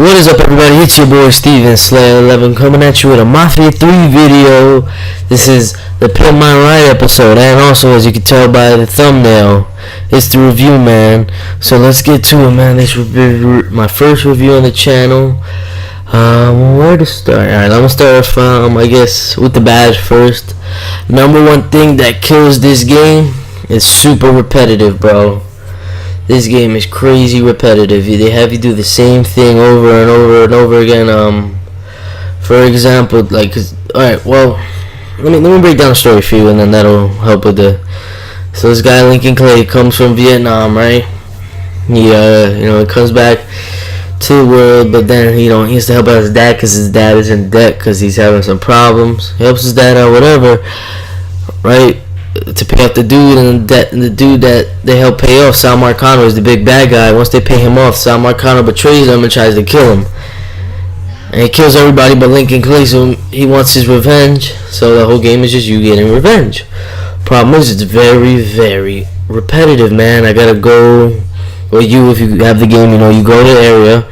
What is up, everybody? It's your boy Steven Slayer11 coming at you with a Mafia 3 video. This is the Pimp My Ride episode, and also, as you can tell by the thumbnail, it's the review, man. So let's get to it, man. This will be my first review on the channel. Where to start? Alright, I'm gonna start from, I guess, with the badge first. Number one thing that kills this game is super repetitive, bro. This game is crazy repetitive. They have you do the same thing over and over and over again. For example, like, alright, well, let me break down the story for you, and then that'll help with the. So this guy Lincoln Clay comes from Vietnam, right? He comes back to the world, but then he has to help out his dad because his dad is in debt because he's having some problems. He helps his dad out, whatever, right? To pay off the dude, and the dude that they help pay off, Sal Marcano, is the big bad guy. Once they pay him off, Sal Marcano betrays him and tries to kill him, and he kills everybody but Lincoln Clay. So he wants his revenge. So the whole game is just you getting revenge. Problem is, it's very, very repetitive, man. I gotta go, or you, if you have the game, you go to the area,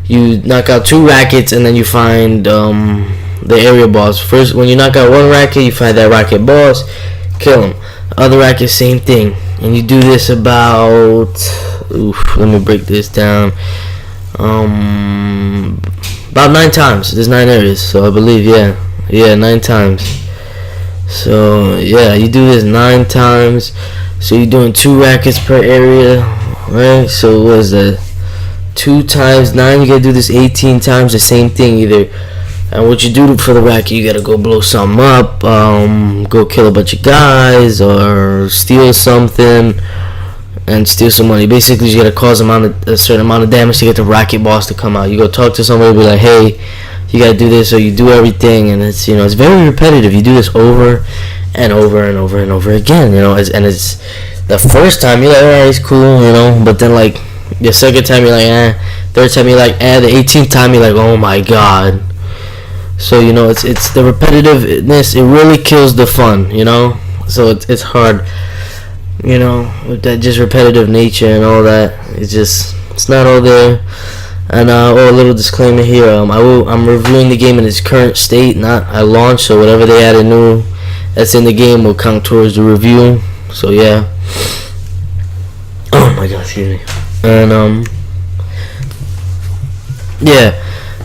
you knock out 2 rackets, and then you find the area boss. First, when you knock out 1 racket, you find that racket boss, kill him. Other racket, same thing, and you do this about let me break this down, about 9 times. There's 9 areas, so I believe, yeah 9 times. So yeah, you do this 9 times, so you're doing 2 rackets per area, right? So what is that, 2 times 9? You gotta do this 18 times, the same thing either. And what you do for the racket, you gotta go blow something up, go kill a bunch of guys, or steal something and steal some money. Basically, you gotta cause a certain amount of damage to get the racket boss to come out. You go talk to somebody, be like, hey, you gotta do this, or you do everything, and it's it's very repetitive. You do this over and over and over and over again, and it's the first time you're like, alright, it's cool, but then like the second time you're like, third time you're like, the 18th time you're like, oh my god. So it's the repetitiveness. It really kills the fun, So it's hard, with that just repetitive nature and all that. It's not all there. And a little disclaimer here. I'm reviewing the game in its current state, not at launch. So whatever they added new that's in the game will count towards the review. So yeah. Oh my god, excuse me. And yeah.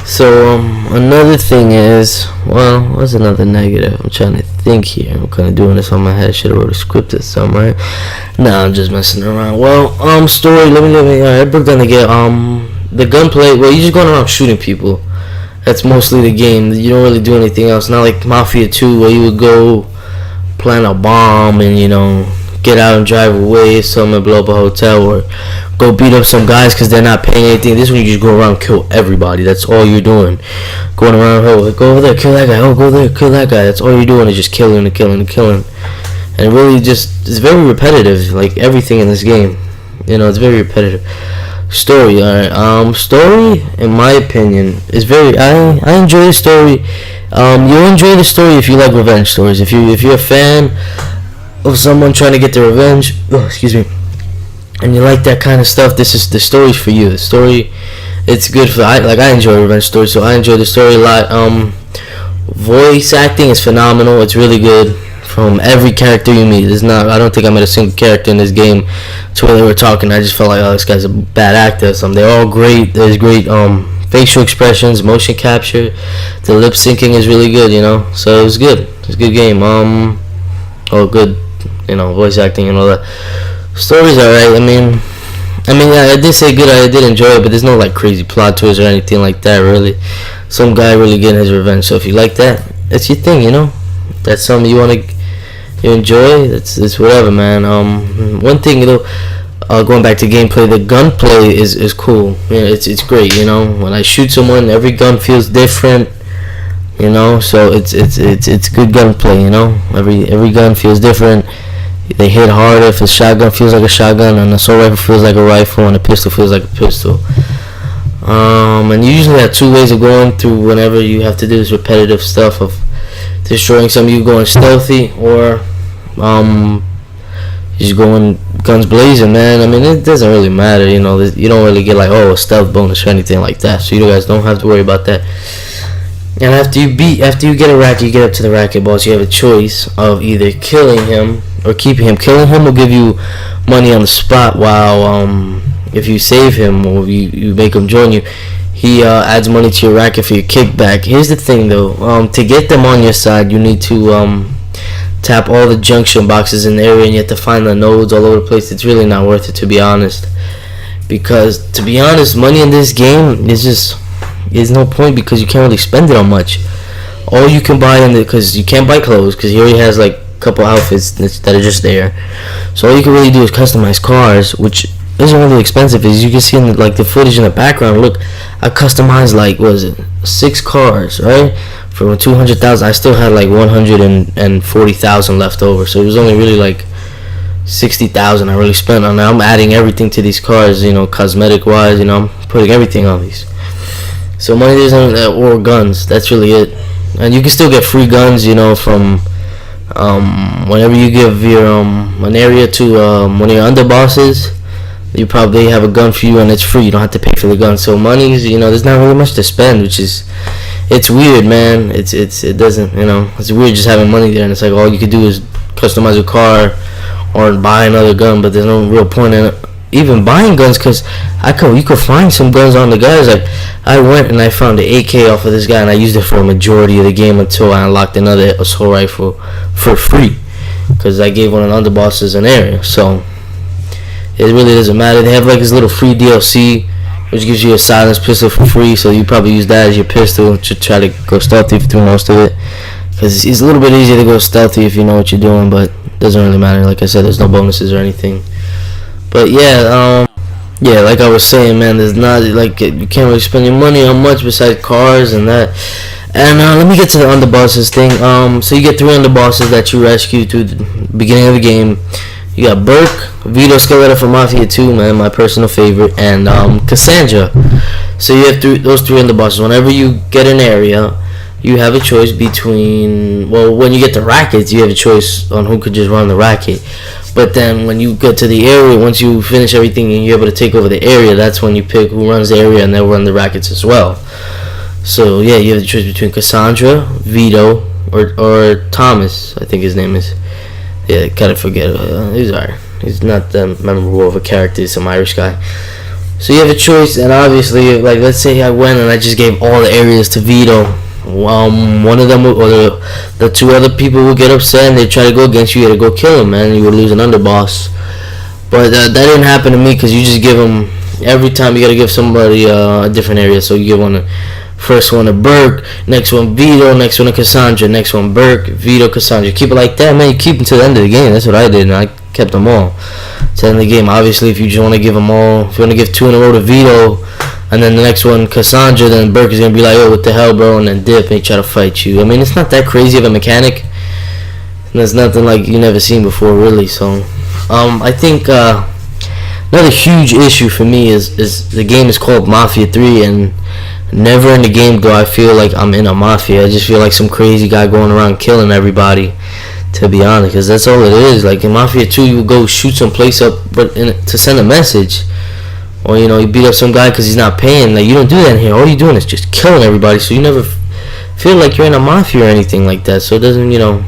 So another thing is, well, what's another negative? I'm trying to think here. I'm kind of doing this on my head. Should have wrote a script or something, right? Nah, I'm just messing around. Well, story. Let me. I broke down the gunplay. Well, you're just going around shooting people. That's mostly the game. You don't really do anything else. Not like Mafia 2, where you would go plant a bomb and get out and drive away, something, blow up a hotel, or go beat up some guys because they're not paying anything. This one, you just go around and kill everybody. That's all you're doing. Going around, go over there, kill that guy. Oh, go there, kill that guy. That's all you're doing is just killing and killing and killing. And really, it's very repetitive. Like everything in this game, it's very repetitive. Story, alright. Story, in my opinion, is very. I enjoy the story. You'll enjoy the story if you like revenge stories. If you're a fan of someone trying to get their revenge, and you like that kind of stuff, this is the story's for you. The story, it's good for. I enjoy revenge stories, so I enjoy the story a lot. Voice acting is phenomenal. It's really good from every character you meet. I don't think I met a single character in this game to where they were talking, I just felt like, oh, this guy's a bad actor or something. They're all great. There's great facial expressions, motion capture. The lip syncing is really good, So it was good. It's a good game. Good, voice acting and all that. Story's alright. I did say good. I did enjoy it, but there's no like crazy plot twists or anything like that. Really, some guy really getting his revenge. So if you like that, that's your thing. That's something you enjoy. It's whatever, man. One thing, going back to gameplay, the gunplay is cool. It's great. When I shoot someone, every gun feels different. So it's good gunplay. Every gun feels different. They hit harder. If a shotgun feels like a shotgun, and an assault rifle feels like a rifle, and a pistol feels like a pistol. And you usually have 2 ways of going through whenever you have to do this repetitive stuff of destroying something. You going stealthy, or He's going guns blazing, man. I mean, it doesn't really matter, you know. You don't really get like, oh, a stealth bonus or anything like that. So you guys don't have to worry about that. And after you get a racket, you get up to the racket boss. You have a choice of either killing him or keeping him. Killing him will give you money on the spot, while if you save him or you make him join you, he adds money to your racket for your kickback. Here's the thing, though. To get them on your side, you need to tap all the junction boxes in the area, and you have to find the nodes all over the place. It's really not worth it, to be honest. Because, to be honest, money in this game is just... there's no point, because you can't really spend it on much. All you can buy because you can't buy clothes, because he already has like a couple outfits that are just there. So all you can really do is customize cars, which isn't really expensive. As you can see in like the footage in the background, look, I customized like, what was it, 6 cars, right? For 200,000. I still had like 140,000 left over, so it was only really like 60,000 I really spent on it. I'm adding everything to these cars, you know, cosmetic wise, you know, I'm putting everything on these. So money isn't, or guns, that's really it. And you can still get free guns, you know, from whenever you give your an area to one of your underbosses, you probably have a gun for you and it's free. You don't have to pay for the gun. So money is, you know, there's not really much to spend, which is, it's weird, man. It doesn't, you know, it's weird just having money there, and it's like all you could do is customize a car or buy another gun, but there's no real point in it. Even buying guns, because you could find some guns on the guys. Like, I went and I found the AK off of this guy, and I used it for a majority of the game until I unlocked another assault rifle for free, because I gave one of the underbosses an area. So it really doesn't matter. They have like this little free DLC, which gives you a silenced pistol for free, so you probably use that as your pistol to try to go stealthy through most of it, because it's a little bit easier to go stealthy if you know what you're doing, but it doesn't really matter. Like I said, there's no bonuses or anything. But yeah, like I was saying, man, there's not, like, you can't really spend your money on much besides cars and that. And let me get to the underbosses thing. So you get 3 underbosses that you rescue through the beginning of the game. You got Burke, Vito Scaletta from Mafia 2, man, my personal favorite, and Cassandra. So you have those 3 underbosses. Whenever you get an area, you have a choice between, well, when you get the rackets, you have a choice on who could just run the racket. But then when you get to the area, once you finish everything and you're able to take over the area, that's when you pick who runs the area, and they'll run the rackets as well. So yeah, you have the choice between Cassandra, Vito, or Thomas, I think his name is. Yeah, kind of forget. He's alright. He's not that memorable of a character. He's some Irish guy. So you have a choice, and obviously, like, let's say I went and I just gave all the areas to Vito. One of them, or the 2 other people would get upset and they try to go against you. You had to go kill him, man. You would lose an underboss. But that didn't happen to me, because you just give them, every time you got to give somebody a different area. So you give first one to Burke, next one Vito, next one to Cassandra, next one Burke, Vito, Cassandra. Keep it like that, man. You keep them to the end of the game. That's what I did, and I kept them all to the end of the game. Obviously, if you just want to give them all, if you want to give 2 in a row to Vito, and then the next one Cassandra, then Burke is going to be like, oh, what the hell, bro, and then dip and try to fight you. I mean, it's not that crazy of a mechanic, and there's nothing like you never seen before, really. So I think another huge issue for me is the game is called Mafia 3, and never in the game do I feel like I'm in a mafia. I just feel like some crazy guy going around killing everybody, to be honest, because that's all it is. Like in Mafia 2, you would go shoot some place up to send a message, or, you know, you beat up some guy because he's not paying. Like, you don't do that in here. All you're doing is just killing everybody, so you never feel like you're in a mafia or anything like that. So it doesn't, you know,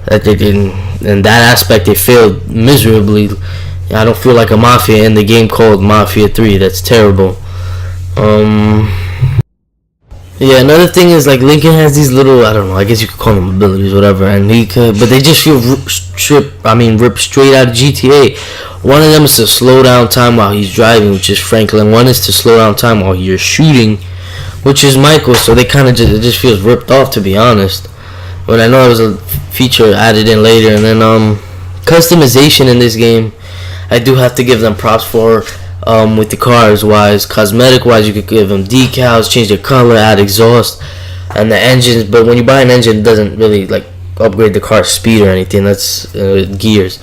that they didn't, in that aspect they failed miserably. I don't feel like a mafia in the game called Mafia 3. That's terrible. Yeah, another thing is, like, Lincoln has these little, I don't know, I guess you could call them abilities, whatever, and but they just feel ripped straight out of GTA. One of them is to slow down time while he's driving, which is Franklin. One is to slow down time while you're shooting, which is Michael. So they kind of it just feels ripped off, to be honest. But I know it was a feature added in later. And then customization in this game, I do have to give them props for. With the cars wise, cosmetic wise, you could give them decals, change their color, add exhaust, and the engines. But when you buy an engine, it doesn't really like upgrade the car's speed or anything. That's gears.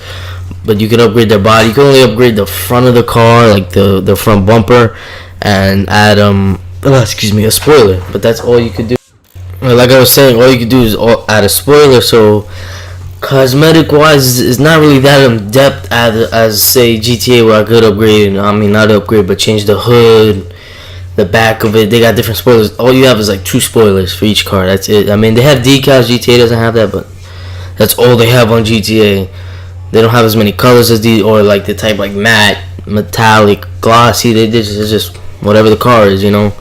But you can upgrade their body. You can only upgrade the front of the car, like the front bumper, and add a spoiler. But that's all you could do. Like I was saying, all you could do is add a spoiler. So cosmetic wise, it's not really that in depth as say GTA, where I could upgrade. I mean, not upgrade, but change the hood, the back of it. They got different spoilers. All you have is like 2 spoilers for each car. That's it. I mean, they have decals. GTA doesn't have that, but that's all they have on GTA. They don't have as many colors as these, or like the type like matte, metallic, glossy. It's just whatever the car is, you know.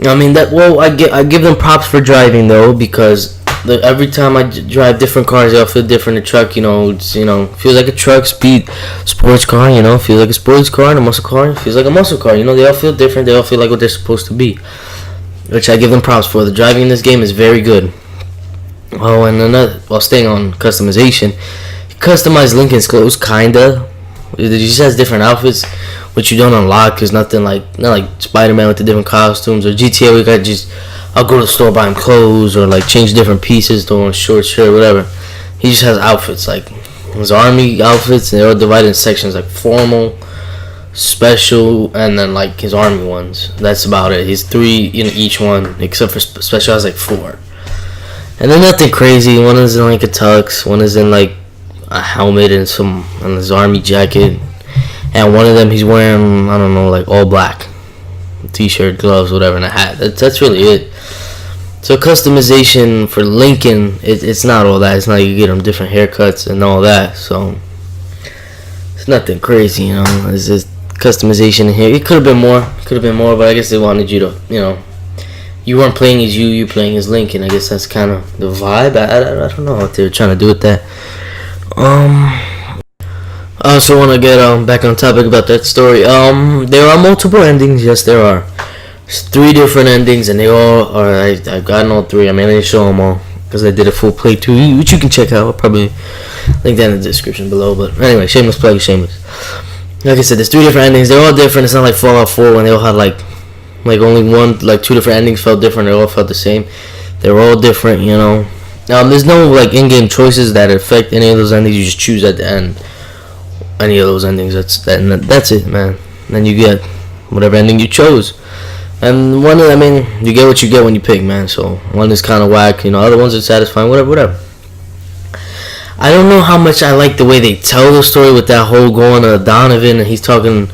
I mean that. Well, I give them props for driving though, because every time I drive different cars, they all feel different. The truck, feels like a truck. Speed, sports car, feels like a sports car. And a muscle car feels like a muscle car. They all feel different. They all feel like what they're supposed to be, which I give them props for. The driving in this game is very good. Oh, and while staying on customization, customize Lincoln's clothes, kinda. He just has different outfits, which you don't unlock. There's not like Spider-Man with the different costumes, or GTA. I'll go to the store, buy him clothes, or like change different pieces, throw on a short shirt, whatever. He just has outfits, like his army outfits, and they're all divided in sections, like formal, special, and then like his army ones. That's about it. He's 3 in each one, except for special has like 4. And then nothing crazy. One is in like a tux, one is in like a helmet and his army jacket, and one of them he's wearing, I don't know, like all black, t-shirt, gloves, whatever, and a hat. That's really it. So customization for Lincoln, it's not all that. It's not you get him different haircuts and all that. So it's nothing crazy, It's just customization in here. It could have been more, but I guess they wanted you to, you weren't playing as you playing as Lincoln. I guess that's kind of the vibe. I don't know what they were trying to do with that. I also want to get back on topic about that story. There are multiple endings. Yes, there are. There's 3 different endings, and they all are. I've gotten all 3. I mean, I didn't show them all because I did a full playthrough, which you can check out. I'll probably link that in the description below. But anyway, shameless plug, shameless. Like I said, there's 3 different endings. They're all different. It's not like Fallout 4 when they all had like only 2 different endings felt different. They all felt the same. They're all different, There's no like in-game choices that affect any of those endings. You just choose at the end any of those endings. That's it, man. Then you get whatever ending you chose. And you get what you get when you pick, man. So one is kind of whack, other ones are satisfying, whatever. I don't know how much I like the way they tell the story with that whole going to Donovan and he's talking.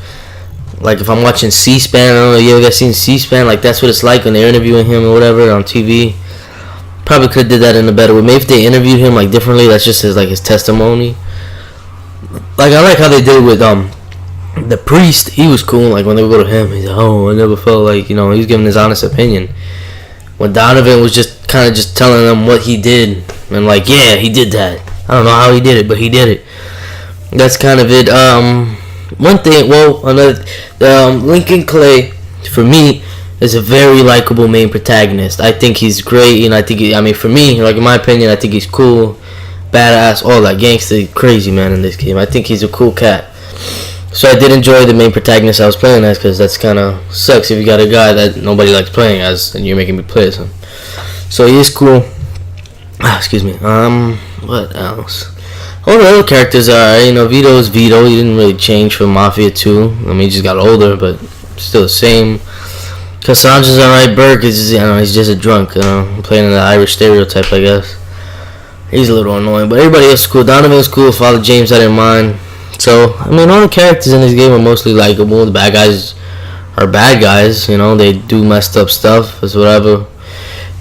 Like if I'm watching C-SPAN, I don't know, you ever guys seen C-SPAN? Like that's what it's like when they're interviewing him or whatever on TV. Probably could have did that in a better way. Maybe if they interviewed him like differently, that's just his testimony. Like I like how they did it with the priest. He was cool. Like when they would go to him, he's like, I never felt like he was giving his honest opinion. When Donovan was just kind of just telling them what he did and like, yeah, he did that. I don't know how he did it, but he did it. That's kind of it. One thing, Lincoln Clay, for me, is a very likable main protagonist. I think he's great, for me, like in my opinion, I think he's cool, badass, all that gangster, crazy man in this game. I think he's a cool cat. So I did enjoy the main protagonist I was playing as, because that's kind of sucks if you got a guy that nobody likes playing as, and you're making me play as him. So he is cool. Excuse me. What else? All the other characters are, Vito's Vito. He didn't really change from Mafia 2. He just got older, but still the same. Cassandra's alright. Burke is, he's just a drunk, playing the Irish stereotype, I guess. He's a little annoying, but everybody else is cool. Donovan's cool. Father James, I didn't mind. So, all the characters in this game are mostly likable. The bad guys are bad guys, they do messed up stuff, it's whatever,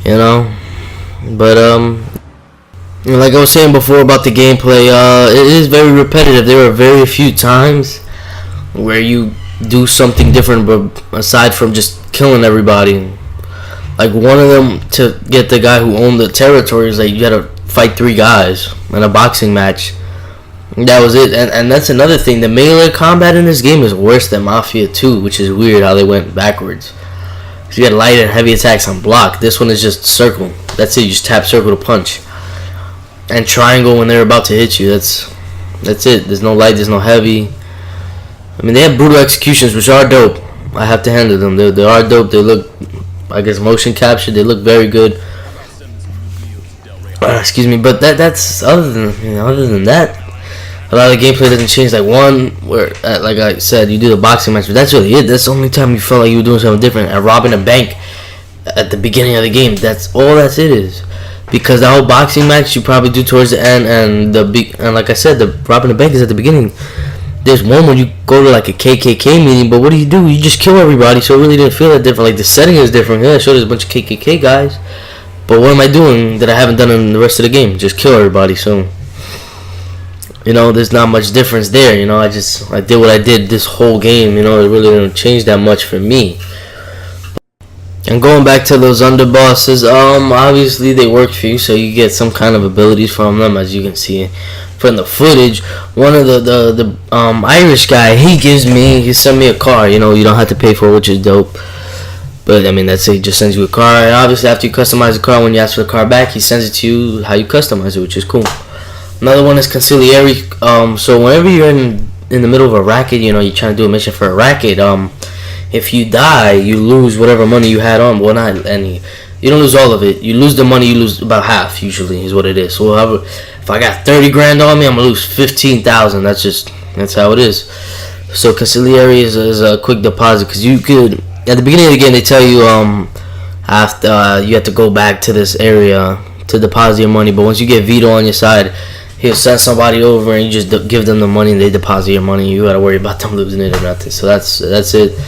But, like I was saying before about the gameplay, it is very repetitive. There are very few times where you do something different, but aside from just killing everybody. Like one of them, to get the guy who owned the territory, is like you gotta fight 3 guys in a boxing match. That was it. And that's another thing. The melee combat in this game is worse than Mafia 2, which is weird how they went backwards. So you got light and heavy attacks on block. This one is just circle. That's it. You just tap circle to punch. And triangle when they're about to hit you. That's it. There's no light, there's no heavy. They have brutal executions, which are dope. I have to handle them. They are dope. They look, I guess, motion captured. They look very good. Excuse me, but that's other than that, a lot of the gameplay doesn't change. Like one where, like I said, you do the boxing match, but that's really it. That's the only time you felt like you were doing something different. And robbing a bank at the beginning of the game. That's all. It is. because the whole boxing match you probably do towards the end, and like I said, the robbing the bank is at the beginning. There's one when you go to like a KKK meeting, but what do? You just kill everybody, so it really didn't feel that different. Like the setting is different. Yeah, sure, there's a bunch of KKK guys, but what am I doing that I haven't done in the rest of the game? Just kill everybody. So, there's not much difference there. I did what I did this whole game. It really didn't change that much for me. And going back to those underbosses, obviously they work for you, so you get some kind of abilities from them, as you can see from the footage. One of the Irish guy, he sent me a car. You don't have to pay for it, which is dope. But I mean, that's it. He just sends you a car, and obviously after you customize the car, when you ask for the car back, he sends it to you how you customize it, which is cool. Another one is conciliary. So whenever you're in the middle of a racket, you're trying to do a mission for a racket. If you die, you lose whatever money you had on. Well, not any. You don't lose all of it. You lose the money. You lose about half. Usually, is what it is. So if I got 30 grand on me, I'm gonna lose 15,000. That's how it is. So conciliary is a quick deposit, because you could, at the beginning of the game, they tell you after you have to go back to this area to deposit your money. But once you get Vito on your side, he'll send somebody over and you just give them the money and they deposit your money. You gotta worry about them losing it or nothing. So that's it.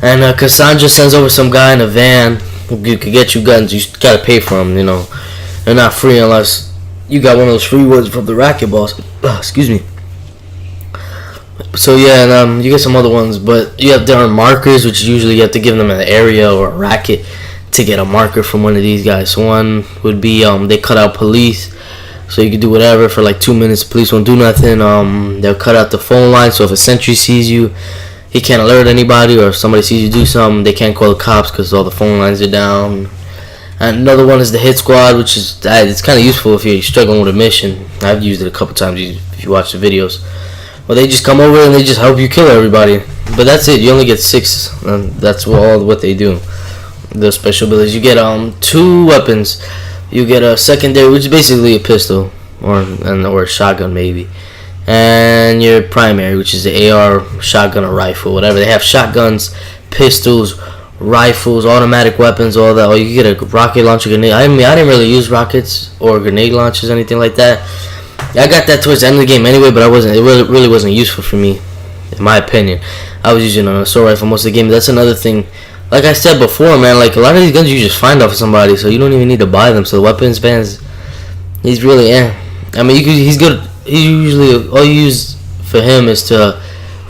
And Cassandra sends over some guy in a van who could get you guns. You gotta pay for them. They're not free unless you got one of those free ones from the racket boss. Excuse me. So yeah, and you get some other ones, but you have different markers, which usually you have to give them an area or a racket to get a marker from one of these guys. So one would be they cut out police, so you can do whatever for like 2 minutes. Police won't do nothing. They'll cut out the phone line, so if a sentry sees you, he can't alert anybody, or if somebody sees you do something, they can't call the cops because all the phone lines are down. And another one is the hit squad, which is it's kind of useful if you're struggling with a mission. I've used it a couple times if you watch the videos. Well, they just come over and they just help you kill everybody. But that's it. You only get 6, and that's all what they do. The special abilities. You get 2 weapons. You get a secondary, which is basically a pistol or a shotgun maybe. And your primary, which is the AR, shotgun, or rifle, whatever. They have shotguns, pistols, rifles, automatic weapons, all that. Or you get a rocket launcher, grenade. I didn't really use rockets or grenade launchers, anything like that. I got that towards the end of the game anyway, but it really wasn't useful for me, in my opinion. I was using an assault rifle most of the game. That's another thing. Like I said before, man, like a lot of these guns you just find off of somebody, so you don't even need to buy them. So the weapons bands, he's really I mean, he's good. He usually, all you use for him is to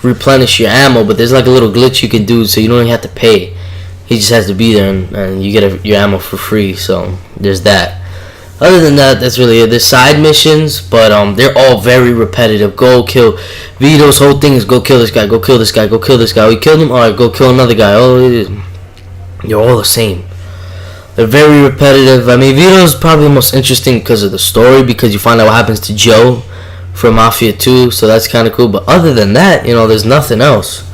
replenish your ammo, but there's like a little glitch you can do, so you don't even have to pay. He just has to be there, and you get your ammo for free. So there's that. Other than that, that's really it. There's side missions, but they're all very repetitive. Go kill. Vito's whole thing is go kill this guy, go kill this guy, go kill this guy. We killed him. All right, go kill another guy. You're all the same. They're very repetitive. I mean, Vito's probably the most interesting because of the story, because you find out what happens to Joe from Mafia 2, so that's kind of cool. But other than that, there's nothing else.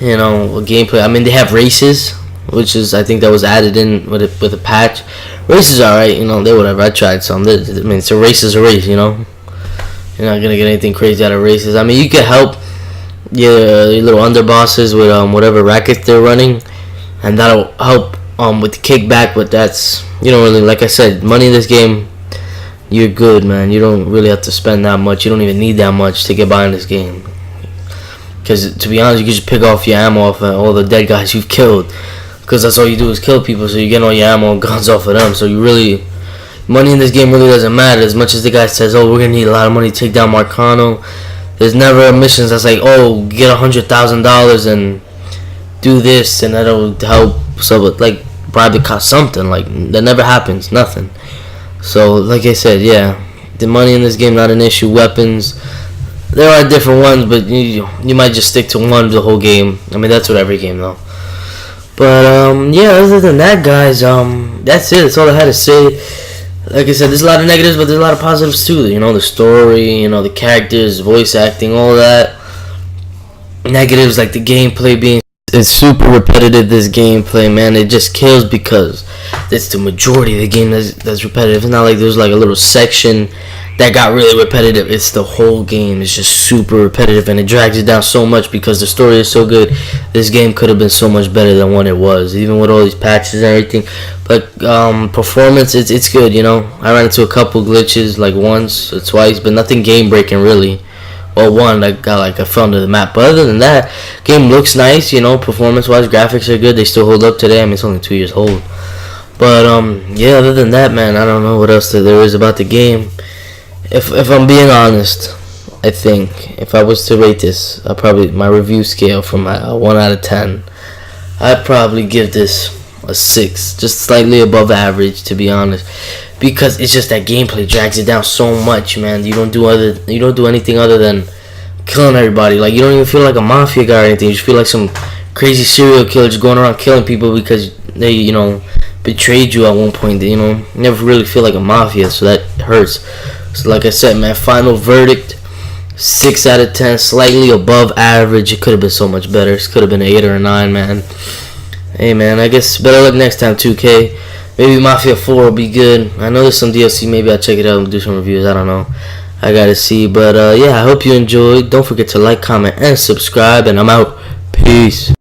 Gameplay. I mean, they have races, which is, I think that was added in with a patch. Races are alright, they're whatever. I tried some. I mean, it's a race is a race, You're not gonna get anything crazy out of races. I mean, you can help your little underbosses with whatever rackets they're running, and that'll help with the kickback. But that's, really, like I said, money in this game, you're good, man. You don't really have to spend that much. You don't even need that much to get by in this game. Because to be honest, you can just pick off your ammo off of all the dead guys you've killed. Because that's all you do is kill people, so you get all your ammo and guns off of them. So money in this game really doesn't matter. As much as the guy says, oh, we're going to need a lot of money to take down Marcano, there's never a mission that's like, oh, get $100,000 and do this, and that'll help. So, like, bribe the cost something. Like, that never happens. Nothing. So, like I said, yeah, the money in this game not an issue. Weapons, there are different ones, but you might just stick to one the whole game. I mean, that's with every game, though. But, yeah, other than that, guys, that's it. That's all I had to say. Like I said, there's a lot of negatives, but there's a lot of positives, too. The story, the characters, voice acting, all that. Negatives, like the gameplay being it's super repetitive, this gameplay, man. It just kills because it's the majority of the game that's repetitive. It's not like there's like a little section that got really repetitive. It's the whole game. It's just super repetitive, and it drags it down so much because the story is so good. This game could have been so much better than what it was, even with all these patches and everything. But performance, it's good, you know. I ran into a couple glitches, like once or twice, but nothing game breaking really. Well, one, I fell into the map, but other than that, game looks nice, you know. Performance wise, graphics are good. They still hold up today. I mean, it's only 2 years old. But yeah, other than that, man, I don't know what else there is about the game. If I'm being honest, I think if I was to rate this, my review scale from 1 out of 10, I'd probably give this a 6, just slightly above average, to be honest, because it's just that gameplay drags it down so much, man. You don't do anything other than killing everybody. Like, you don't even feel like a mafia guy or anything. You just feel like some crazy serial killer just going around killing people because they, you know, betrayed you at one point. You know, you never really feel like a mafia, so that hurts. So like I said, man, final verdict, 6 out of 10, slightly above average. It could have been so much better. It could have been an 8 or a 9, man. Hey, man, I guess better luck next time, 2K. Maybe Mafia 4 will be good. I know there's some DLC. Maybe I'll check it out and do some reviews. I don't know. I gotta see. But yeah, I hope you enjoyed. Don't forget to like, comment, and subscribe. And I'm out. Peace.